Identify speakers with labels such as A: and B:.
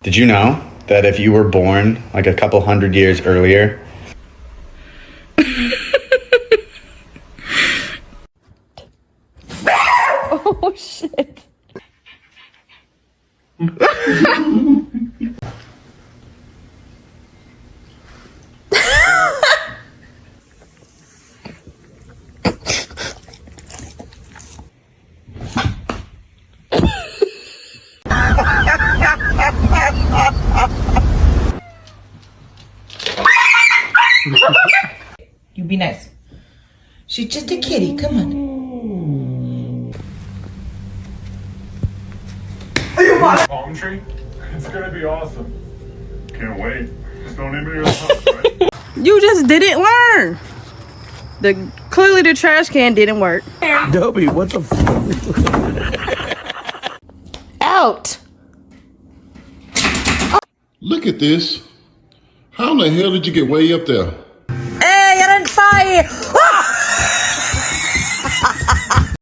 A: Did you know that if you were born like a couple hundred years earlier,
B: Oh shit.
C: You be nice. She's just a kitty. Come on.
D: Palm tree? It's gonna be awesome. Can't wait. Just don't name it your house, right?
E: You just didn't learn. Clearly the trash can didn't work.
F: Dobby, what the
B: Out.
G: Look at this. How in the hell did you get way up there?
B: Hey, jag är inte färg!